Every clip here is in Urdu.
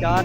4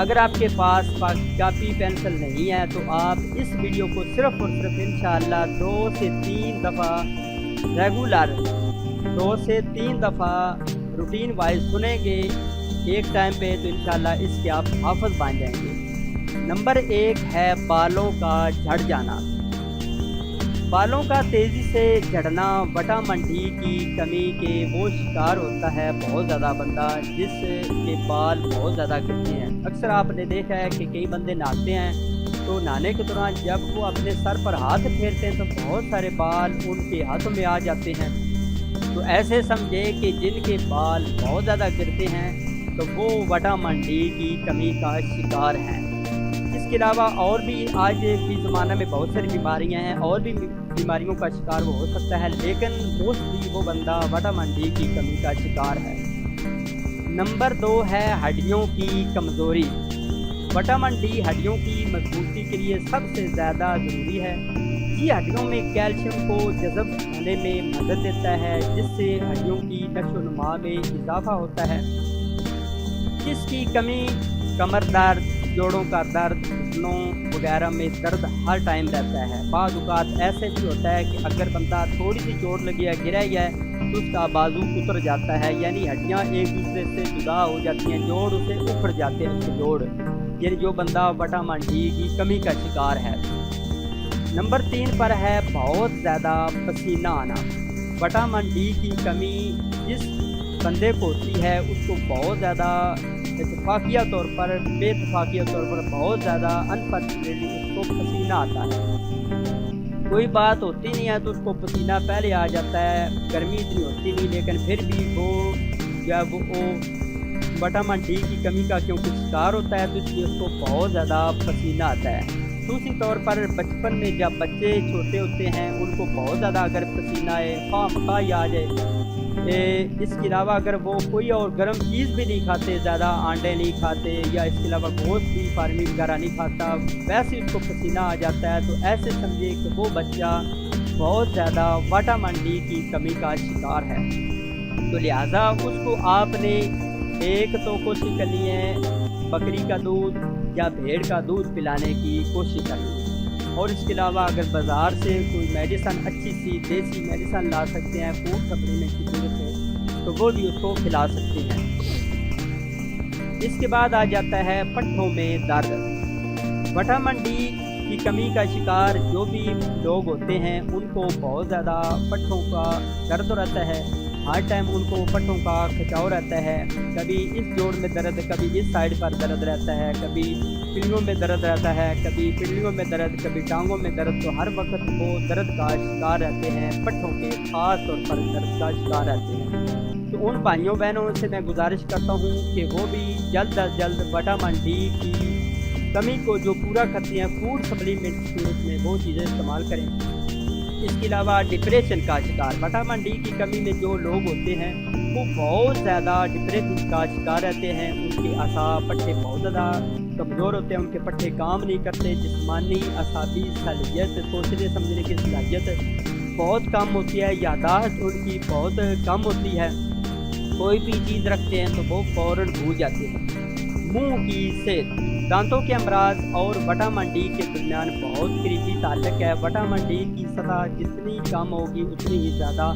اگر آپ کے پاس کاپی پینسل نہیں ہے تو آپ اس ویڈیو کو صرف اور صرف انشاءاللہ 2 سے 3 دفعہ ریگولر 2 سے 3 دفعہ روٹین وائز سنیں گے ایک ٹائم پہ، تو انشاءاللہ اس کے آپ حافظ بن جائیں گے۔ نمبر 1 ہے بالوں کا جھڑ جانا۔ بالوں کا تیزی سے جھڑنا وٹامن ڈی کی کمی کے وہ شکار ہوتا ہے بہت زیادہ بندہ جس کے بال بہت زیادہ گرتے ہیں۔ اکثر آپ نے دیکھا ہے کہ کئی بندے نہاتے ہیں تو نہانے کے دوران جب وہ اپنے سر پر ہاتھ پھیرتے ہیں تو بہت سارے بال ان کے ہاتھوں میں آ جاتے ہیں۔ تو ایسے سمجھے کہ جن کے بال بہت زیادہ گرتے ہیں تو وہ وٹامن ڈی کی کمی کا شکار ہیں۔ اس کے علاوہ اور بھی آج بھی زمانہ میں بہت ساری بیماریاں ہیں، اور بھی بیماریوں کا شکار وہ ہو سکتا ہے، لیکن موسٹلی وہ بندہ وٹامن ڈی کی کمی کا شکار ہے۔ نمبر 2 ہے ہڈیوں کی کمزوری۔ وٹامن ڈی ہڈیوں کی مضبوطی کے لیے سب سے زیادہ ضروری ہے۔ یہ ہڈیوں میں کیلشیم کو جذب ہونے میں مدد دیتا ہے جس سے ہڈیوں کی نشو و نما میں اضافہ ہوتا ہے۔ اس کی کمی کمر درد، جوڑوں کا درد، گھٹنوں وغیرہ میں درد ہر ٹائم رہتا ہے۔ بعض اوقات ایسے بھی ہوتا ہے کہ اگر بندہ تھوڑی سی چوٹ لگی ہے، گرا ہی ہے تو اس کا بازو اتر جاتا ہے، یعنی ہڈیاں ایک دوسرے سے جدا ہو جاتی ہیں، جوڑ اسے اکھڑ جاتے ہیں اس کے جوڑ، یعنی جو بندہ وٹامن ڈی کی کمی کا شکار ہے۔ نمبر 3 پر ہے بہت زیادہ پسینہ آنا۔ وٹامن ڈی کی کمی جس بندے کو ہوتی ہے اس کو بہت زیادہ اتفاقیہ طور پر، بے اتفاقیہ طور پر بہت زیادہ انفارچونیٹلی اس کو پسینہ آتا ہے۔ کوئی بات ہوتی نہیں ہے تو اس کو پسینہ پہلے آ جاتا ہے، گرمی اتنی ہوتی نہیں، لیکن پھر بھی وہ جب وہ وٹامن ڈی کی کمی کا کیونکہ شکار ہوتا ہے تو اس لیے اس کو بہت زیادہ پسینہ آتا ہے۔ خصوصی طور پر بچپن میں جب بچے چھوٹے ہوتے ہیں ان کو بہت زیادہ اگر پسینہ آئے، خواہ آ جائے، اس کے علاوہ اگر وہ کوئی اور گرم چیز بھی نہیں کھاتے، زیادہ انڈے نہیں کھاتے یا اس کے علاوہ گوشت بھی فارمی وغیرہ نہیں کھاتا، ویسے اس کو پسینہ آ جاتا ہے، تو ایسے سمجھے کہ وہ بچہ بہت زیادہ وٹامن ڈی کی کمی کا شکار ہے۔ تو لہٰذا اس کو آپ نے ایک تو کوشش کرنی ہے بکری کا دودھ یا بھیڑ کا دودھ پلانے کی کوشش کرنی ہے، اور اس کے علاوہ اگر بازار سے کوئی میڈیسن اچھی سی دیسی میڈیسن لا سکتے ہیں، فوڈ سپلیمنٹ کی ضرورت ہے تو وہ بھی اس کو کھلا سکتے ہیں۔ اس کے بعد آ جاتا ہے پٹھوں میں درد۔ وٹامن ڈی کی کمی کا شکار جو بھی لوگ ہوتے ہیں ان کو بہت زیادہ پٹھوں کا درد رہتا ہے، ہر ٹائم ان کو پٹھوں کا کھچاؤ رہتا ہے، کبھی اس جوڑ میں درد، کبھی اس سائڈ پر درد رہتا ہے، کبھی پنڈلیوں میں درد رہتا ہے، کبھی پنڈلیوں میں درد، کبھی ٹانگوں میں درد، تو ہر وقت وہ درد کا شکار رہتے ہیں، پٹھوں کے خاص طور پر درد کا شکار رہتے ہیں۔ تو ان بھائیوں بہنوں سے میں گزارش کرتا ہوں کہ وہ بھی جلد از جلد وٹامن ڈی کی کمی کو جو پورا کرتی ہیں فوڈ سپلیمنٹ کی صورت میں وہ چیزیں استعمال کریں۔ اس کے علاوہ ڈپریشن کا شکار، وٹامن ڈی کی کمی میں جو لوگ ہوتے ہیں وہ بہت زیادہ ڈپریشن کا شکار رہتے ہیں، ان کے اعصاب پٹھے بہت زیادہ کمزور ہوتے ہیں، ان کے پٹھے کام نہیں کرتے، جسمانی اعصابی صلاحیت، سوچنے سمجھنے کی صلاحیت بہت کم ہوتی ہے، یادداشت ان کی بہت کم ہوتی ہے، کوئی بھی چیز رکھتے ہیں تو وہ فوراً بھول جاتے ہیں۔ منہ کی صحت، دانتوں کے امراض اور وٹامن ڈی کے درمیان بہت قریبی تعلق ہے۔ وٹامن ڈی کی سطح جتنی کم ہوگی اتنی ہی زیادہ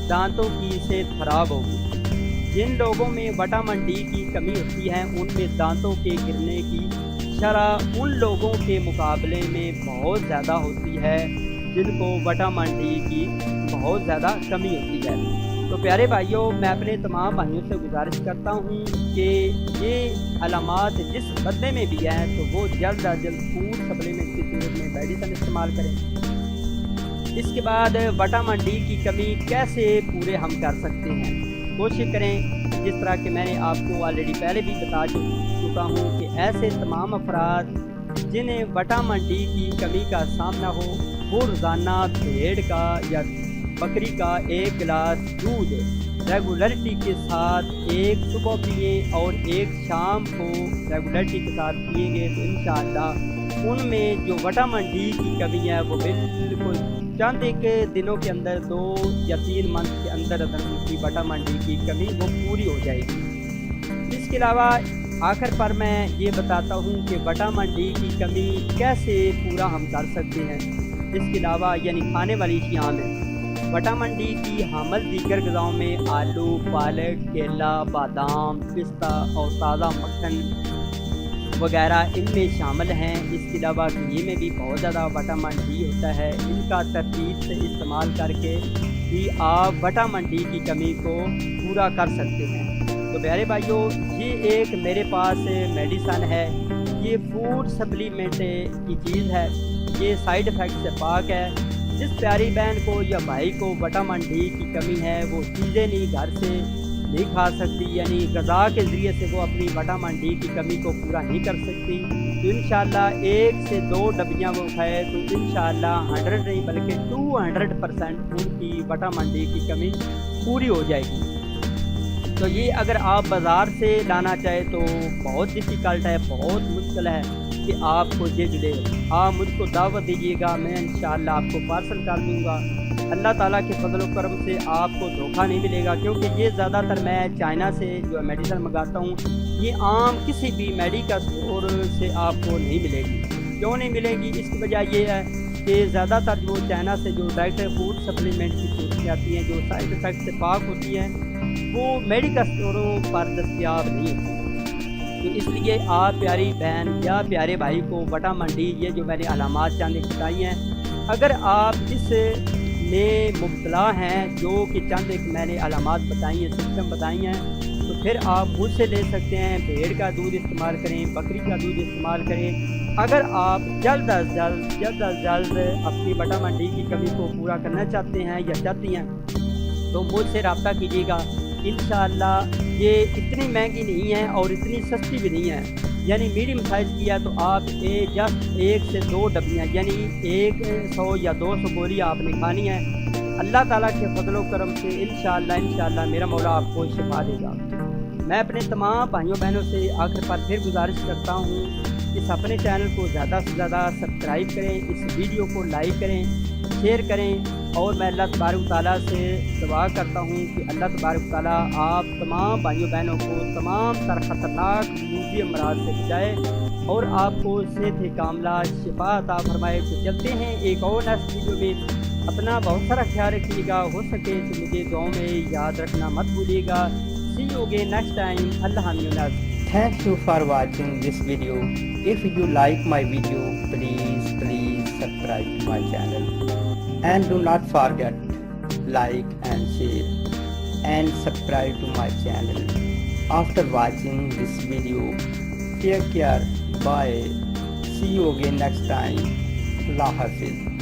دانتوں کی صحت خراب ہوگی۔ جن لوگوں میں وٹامن ڈی کی کمی ہوتی ہے ان میں دانتوں کے گرنے کی شرح ان لوگوں کے مقابلے میں بہت زیادہ ہوتی ہے جن کو وٹامن ڈی کی بہت زیادہ کمی ہوتی ہے۔ تو پیارے بھائیوں، میں اپنے تمام بھائیوں سے گزارش کرتا ہوں کہ یہ علامات جس بندے میں بھی ہیں تو وہ جلد از جلد فوڈ سپلیمنٹ کی صورت میں میڈیسن استعمال کریں۔ اس کے بعد وٹامن ڈی کی کمی کیسے پورے ہم کر سکتے ہیں، کوشش کریں جس طرح کہ میں نے آپ کو آلریڈی پہلے بھی بتا چکا ہوں کہ ایسے تمام افراد جنہیں وٹامن ڈی کی کمی کا سامنا ہو وہ روزانہ بھیڑ کا یا بکری کا 1 گلاس دودھ ریگولرٹی کے ساتھ ایک صبح پئیں اور ایک شام کو ریگولرٹی کے ساتھ پئیں گے تو انشاءاللہ ان میں جو وٹامن ڈی کی کمی ہے وہ بالکل چند ایک دنوں کے اندر 2 یا 3 منتھ کے اندر ان کی وٹامن ڈی کی کمی وہ پوری ہو جائے گی۔ اس کے علاوہ آخر پر میں یہ بتاتا ہوں کہ وٹامن ڈی کی کمی کیسے پورا ہم کر سکتے ہیں۔ اس کے علاوہ یعنی کھانے والی اشیاء میں وٹامن ڈی کی حامل دیگر غذاؤں میں آلو، پالک، کیلا، بادام، پستہ اور تازہ مکھن وغیرہ ان میں شامل ہیں۔ اس کے علاوہ گھی میں بھی بہت زیادہ وٹامن ڈی ہوتا ہے۔ ان کا ترتیب سے استعمال کر کے بھی آپ وٹامن ڈی کی کمی کو پورا کر سکتے ہیں۔ تو پیارے بھائیوں، یہ ایک میرے پاس میڈیسن ہے، یہ فوڈ سپلیمنٹ کی چیز ہے، یہ سائیڈ افیکٹ سے پاک ہے۔ جس پیاری بہن کو یا بھائی کو وٹامن ڈی کی کمی ہے وہ چیزیں نہیں گھر سے نہیں کھا سکتی، یعنی غذا کے ذریعے سے وہ اپنی وٹامن ڈی کی کمی کو پورا نہیں کر سکتی، تو انشاءاللہ 1 سے 2 ڈبیاں وہ کھائے تو انشاءاللہ 100 نہیں بلکہ 200% ان کی وٹامن ڈی کی کمی پوری ہو جائے گی۔ تو یہ اگر آپ بازار سے لانا چاہیں تو بہت ڈیفیکلٹ ہے، بہت مشکل ہے کہ آپ کو یہ ملے۔ آپ مجھ کو دعوت دیجیے گا، میں انشاءاللہ آپ کو پارسل کر دوں گا۔ اللہ تعالیٰ کے فضل و کرم سے آپ کو دھوکہ نہیں ملے گا، کیونکہ یہ زیادہ تر میں چائنا سے جو میڈیسن منگاتا ہوں، یہ عام کسی بھی میڈیکل اسٹور سے آپ کو نہیں ملے گی۔ کیوں نہیں ملے گی؟ اس کی وجہ یہ ہے کہ زیادہ تر جو چائنا سے جو ڈائریکٹ فوڈ سپلیمنٹ کی صورتیں آتی ہیں جو سائڈ افیکٹ سے پاک ہوتی ہیں وہ میڈیکل اسٹوروں پر دستیاب نہیں ہوتی۔ تو اس لیے آپ پیاری بہن یا پیارے بھائی کو وٹامن ڈی یہ جو میں نے علامات چند ایک بتائی ہیں، اگر آپ اس میں مبتلا ہیں جو کہ چند ایک میں نے علامات بتائی ہیں، سمپٹم بتائی ہیں، تو پھر آپ مجھ سے لے سکتے ہیں۔ بھیڑ کا دودھ استعمال کریں، بکری کا دودھ استعمال کریں۔ اگر آپ جلد از جلد اپنی وٹامن ڈی کی کمی کو پورا کرنا چاہتے ہیں یا چاہتی ہیں تو مجھ سے رابطہ کیجیے گا۔ انشاءاللہ یہ اتنی مہنگی نہیں ہے اور اتنی سستی بھی نہیں ہے، یعنی میڈیم سائز کی ہے، تو آپ جسٹ 1 سے 2 ڈبیاں یعنی 100 یا 200 گولی آپ نے کھانی ہے۔ اللہ تعالیٰ کے فضل و کرم سے انشاءاللہ میرا مولا آپ کو شفا دے گا۔ میں اپنے تمام بھائیوں بہنوں سے آخر پر پھر گزارش کرتا ہوں اس اپنے چینل کو زیادہ سے زیادہ سبسکرائب کریں، اس ویڈیو کو لائک کریں، شیئر کریں، اور میں اللہ تبارک تعالیٰ سے دعا کرتا ہوں کہ اللہ تبارک تعالیٰ آپ تمام بھائیوں بہنوں کو تمام تر خطرناک موذی امراض سے بچائے اور آپ کو صحت کاملہ شفا عطا فرمائے۔ تو چلتے ہیں ایک اور نیکسٹ ویڈیو میں۔ اپنا بہت سارا خیال رکھیے گا، ہو سکے تو مجھے دعاؤں میں یاد رکھنا مت بھولیے گا۔ سی یو اگین نیکسٹ ٹائم۔ اللہ حافظ۔ Thank you for watching this video. If you like my video, please subscribe to my channel. And do not forget like and share and subscribe to my channel. After watching this video, take care. Bye. See you again next time. Allah Hafiz.